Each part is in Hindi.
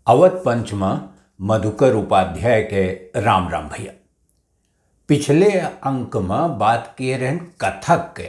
अवध पंच में मधुकर उपाध्याय के राम राम भैया। पिछले अंक में बात किए रहन कथक के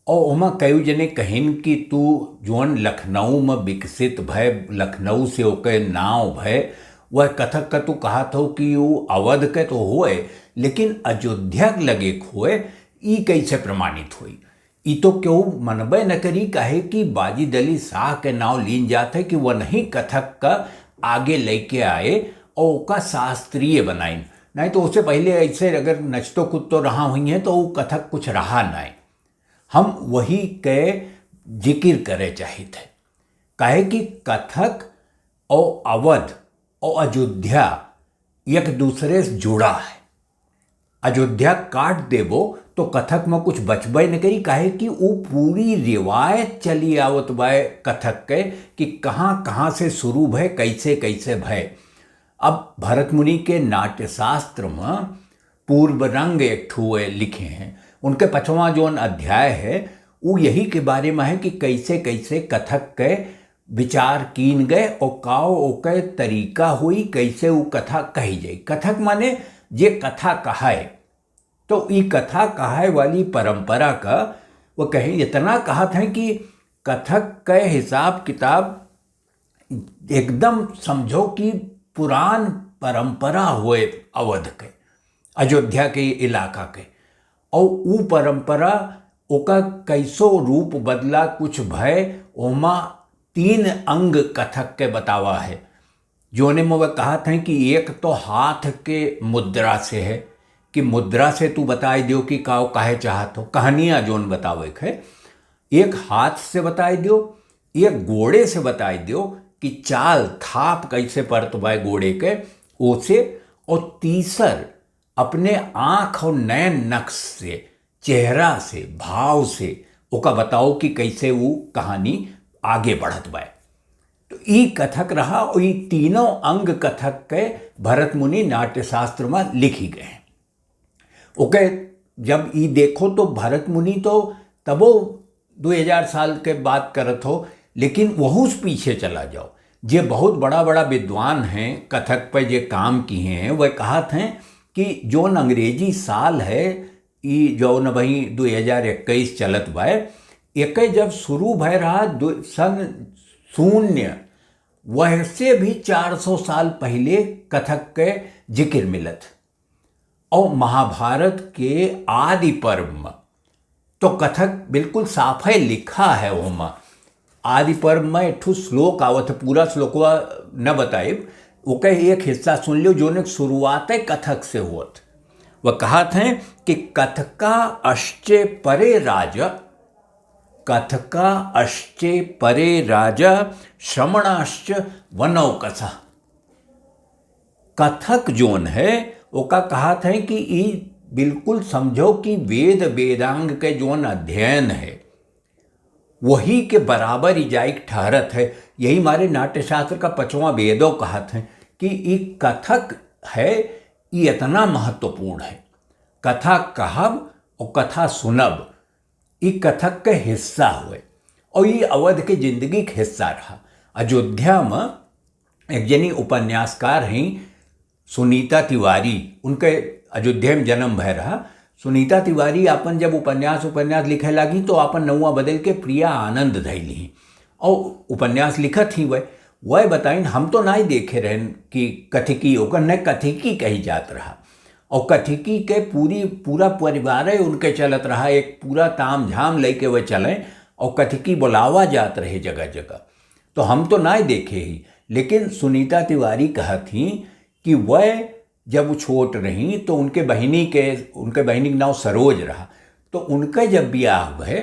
और ओमा कई जने कहिन कि तू जोन लखनऊ में विकसित भय, लखनऊ से ओके नाव भय, वह कथक का तू कहा था कि वो अवध के तो होए लेकिन अयोध्या लगे होए, ई कैसे प्रमाणित हुई। ई तो क्यों मनबे न करी, कहे कि बाजी दली शाह के नाव लीन जाते कि वह नहीं कथक का आगे लेके आए और ओका शास्त्रीय बनाइन। नहीं तो उससे पहले ऐसे अगर नचतो कूद तो रहा हुई है तो वो कथक कुछ रहा नहीं। हम वही के जिक्र करे चाहिए। कहे कि कथक और अवध और अयोध्या एक दूसरे से जुड़ा है। अयोध्या काट देवो तो कथक में कुछ बचबे न करी, काहे कि वो पूरी रिवायत चली आवत बाय कथक के कि कहाँ कहाँ से शुरू भय, कैसे कैसे भय। अब भरत मुनि के नाट्यशास्त्र में पूर्व रंग एक ठुए लिखे हैं, उनके 5वां जोन अध्याय है वो यही के बारे में है कि कैसे कैसे कथक के विचार कीन गए और काओ ओके तरीका हुई, कैसे वो कथा कही जाए। कथक माने जे कथा कहाए, तो ये कथा कहाए वाली परंपरा का वो कहीं इतना कहा था कि कथक के हिसाब किताब एकदम समझो कि पुरान परंपरा हुए अवध के, अयोध्या के इलाका के। और वो परंपरा ओका कैसो रूप बदला, कुछ भय। ओमा 3 अंग कथक के बतावा है, जोने में वह कहा था कि एक तो हाथ के मुद्रा से है कि मुद्रा से तू बताए दियो कि काओ काहे चाहत हो, कहानियाँ जोन बतावे है। एक हाथ से बताए दियो, एक घोड़े से बताए दियो कि चाल थाप कैसे परतवाए घोड़े के ओसे, और तीसर अपने आँख और नयन नक्श से, चेहरा से, भाव से ओका बताओ कि कैसे वो कहानी आगे बढ़त बाए। तो ई कथक रहा और ये तीनों अंग कथक के भरत मुनि नाट्यशास्त्र में लिखी गए हैं। ओके जब ई देखो तो भरत मुनि तो तबो 2000 साल के बात करत हो, लेकिन वहू से पीछे चला जाओ, जे बहुत बड़ा बड़ा विद्वान हैं कथक पे जे काम किए हैं, वह कहत हैं कि जोन अंग्रेजी साल है ई जो न भाई 2021 चलत बाय, एक जब शुरू भय रहा सन 0 वह से भी 400 साल पहले कथक के जिक्र मिलत। और महाभारत के आदि पर्व में तो कथक बिल्कुल साफ है लिखा है। वहाँ आदि पर्व में एक श्लोक आवत, पूरा श्लोकवा न बताए, वो कहे एक हिस्सा सुन लो जो ने शुरुआत कथक से होत। वह कहत हैं कि कथका अश्चे परे राजा, कथका अश्चे परे राजा श्रमणाश्च वनौकसा। कथक जोन है ओका कहत है कि ई बिल्कुल समझो कि वेद वेदांग के जोन अध्ययन है वही के बराबर इजाइक ठहरत है। यही हमारे नाट्यशास्त्र का 5वां वेदों कहत है कि ये कथक है, ये इतना महत्वपूर्ण है। कथा कहब और कथा सुनब ये कथक के हिस्सा हुए और ये अवध के जिंदगी के हिस्सा रहा। अयोध्या में एक जनी उपन्यासकार हैं सुनीता तिवारी, उनके अयोध्या में जन्म भय रहा। सुनीता तिवारी अपन जब उपन्यास लिखे लगी तो अपन नौवा बदल के प्रिया आनंद धैली और उपन्यास लिखत ही वह बताइन। हम तो नहीं देखे रहन कि कथिकी ओकर न कथिकी कही जात रहा, और कथिकी के पूरा परिवार उनके चलत रहा, एक पूरा ताम झाम लेके वह चले और कथिकी बुलावा जात रहे जगह जगह। तो हम तो नहीं देखे ही, लेकिन सुनीता तिवारी कहत ही कि वह जब छोट रही तो उनके बहनी के नाम सरोज रहा, तो उनका जब ब्याह हुए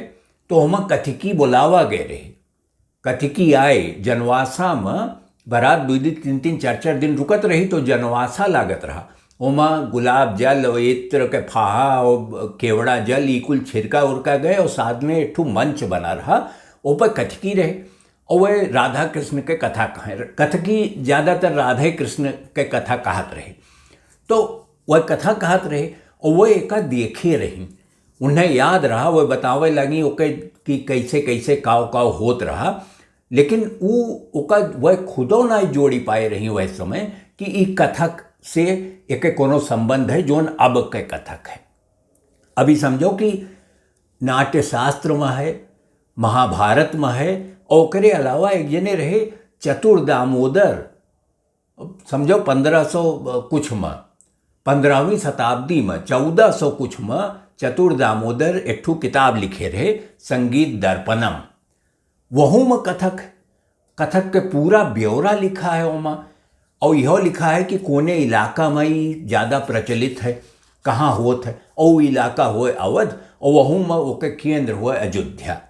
तो हम कथिकी बुलावा गए रहे। कथिकी आए जनवासा में, बारात 2 दिन 3 4 दिन रुकत रही तो जनवासा लागत रहा। ओमा गुलाब जल और इत्र के फाहा और केवड़ा जल ई कुल छिड़का उड़का गए और साथ में एक मंच बना रहा, ऊपर कथकी रहे और वह राधा कृष्ण के कथा कहें। कथकी ज़्यादातर राधे कृष्ण के कथा कहत रहे, तो वह कथा कहत रहे और वह एक देखे रही। उन्हें याद रहा, वह बतावे लगी ओके कि कैसे कैसे काव काव होत रहा। लेकिन ओका वह खुदो ना जोड़ी पाए रही वह समय कि ई कथक से एक कोनो संबंध है जोन अब के कथक है। अभी समझो कि नाट्य शास्त्र में है, महाभारत में है, और ओकरे अलावा एक जने रहे चतुर दामोदर, समझो 1500 कुछ में, 15वीं शताब्दी में 1400 कुछ में चतुर दामोदर एक ठू किताब लिखे रहे संगीत दर्पणम। वहू में कथक के पूरा ब्यौरा लिखा है वहाँ, और यह लिखा है कि कोने इलाका में ही ज़्यादा प्रचलित है, कहाँ होत है, और वो इलाका हुए अवध, और वहू में ओके केंद्र हुए अयोध्या।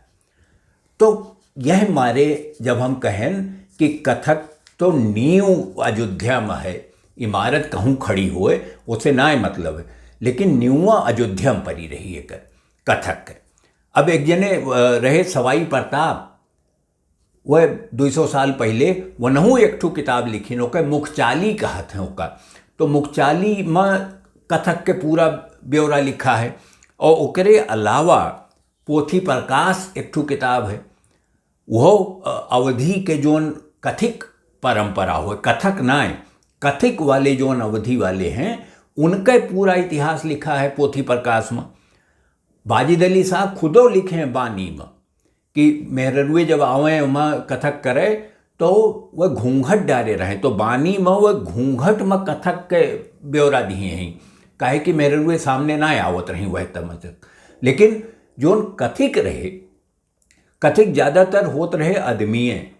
तो यह मारे जब हम कहें कि कथक तो नींव अयोध्या में है, इमारत कहूँ खड़ी हुए उसे ना मतलब है, लेकिन नींवा अयोध्या में पड़ी रही है कथक है। अब एक जने रहे सवाई प्रताप, वह 200 साल पहले वनहू एक ठू किताब लिखी ओके मुखचाली कहत हैं ओका। तो मुखचाली में कथक के पूरा ब्यौरा लिखा है, और ओकरे अलावा पोथी प्रकाश एक ठू किताब है, वह अवधि के जोन कथिक परंपरा हो, कथक नाय कथिक वाले जोन अवधि वाले हैं उनका पूरा इतिहास लिखा है पोथी प्रकाश में। वाजिद अली साहब खुदो लिखे हैं बानी में कि मेहरुए जब आवे वहाँ कथक करे तो वह घूंघट डाले रहे, तो बानी में वह घूंघट में कथक के ब्यौरा दिए हैं, काहे कि मेहरुए सामने ना आवत रही वह तक। लेकिन जोन कथिक रहे, कथिक ज़्यादातर होत रहे आदमीय,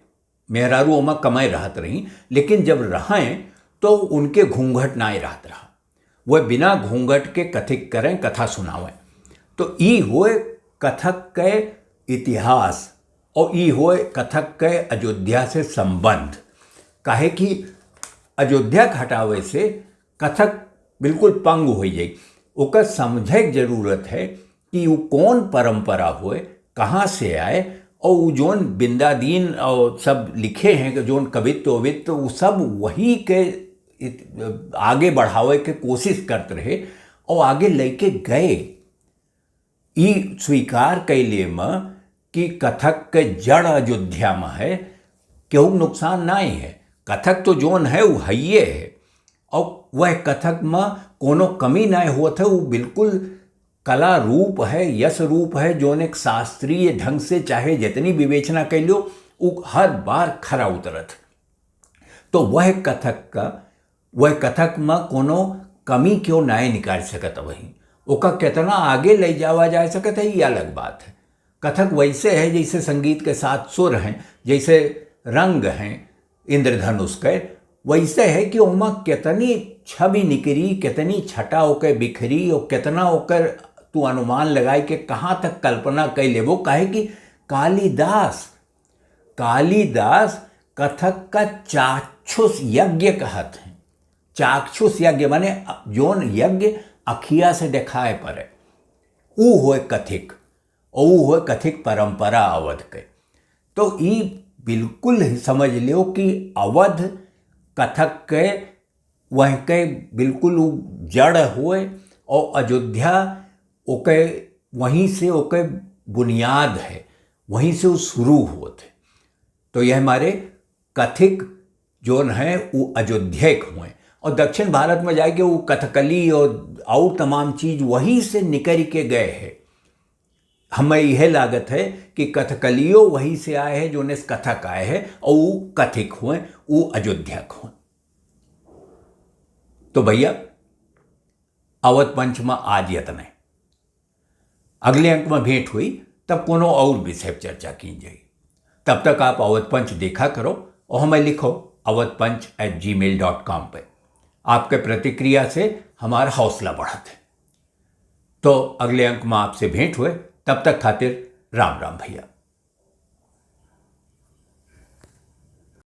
मेहरारू में कमाई रहत रही, लेकिन जब रहें तो उनके घूंघट ना रहत रहा, वह बिना घूंघट के कथिक करें, कथा सुनावें। तो ई हुए कथक के इतिहास, और ई हुए कथक के अयोध्या से संबंध। काहे कि अयोध्या के हटावे से कथक बिल्कुल पंग हो जाए, ओकर समझे की जरूरत है कि वो कौन परंपरा हुए, कहाँ से आए, और वो जोन बिंदादीन और सब लिखे हैं कि जोन कवित्व ववित्व वो सब वही के आगे बढ़ावे के कोशिश करते रहे और आगे लेके गए। ई स्वीकार कैले में कि कथक के जड़ अयोध्या में है, केहू नुकसान नहीं है, कथक तो जोन है वो हइये है, और वह कथक में कोनो कमी नहीं होत है, वो बिल्कुल कला रूप है, यश रूप है, जोन एक शास्त्रीय ढंग से चाहे जितनी विवेचना कर लो वो हर बार खरा उतरत। तो वह कथक में कोनो कमी क्यों नहीं निकाल सकत, वही ओका कितना आगे ले जावा जा सकता है, ये अलग बात है। कथक वैसे है जैसे संगीत के 7 सुर हैं, जैसे रंग हैं इंद्रधनुष के, वैसे है कि उमा कितनी छवि निकरी, कितनी छटा होकर बिखरी, और कितना होकर तू अनुमान लगाए कि कहाँ तक कल्पना कर ले। वो कहे कि कालिदास कथक का चाक्षुष यज्ञ कहत हैं। चाक्षुष यज्ञ माने जोन यज्ञ अखिया से दिखाए पड़े, वो होए कथिक, और वो होए कथिक परंपरा अवध के। तो ये बिल्कुल समझ लो कि अवध कथक के वह के बिल्कुल जड़ हुए, और अयोध्या ओके वहीं से ओके बुनियाद है, वहीं से वो शुरू होते। तो यह हमारे कथिक जोन है वो अयोध्यक हुए, और दक्षिण भारत में जाके वो कथकली और तमाम चीज़ वहीं से निकल के गए हैं। हमें यह लागत है कि कथकलियों वहीं से आए हैं, जो ने कथक आए हैं, और वो कथिक हुए, वो अयोध्यक हुए। तो भैया अवध पंच में आज यतने, अगले अंक में भेंट हुई तब कोनो और विषय पर चर्चा की जाएगी। तब तक आप अवध पंच देखा करो और हमें लिखो awadpanch@gmail.com पे। आपके प्रतिक्रिया से हमारा हौसला बढ़त है। तो अगले अंक में आपसे भेंट हुए, तब तक खातिर राम राम भैया।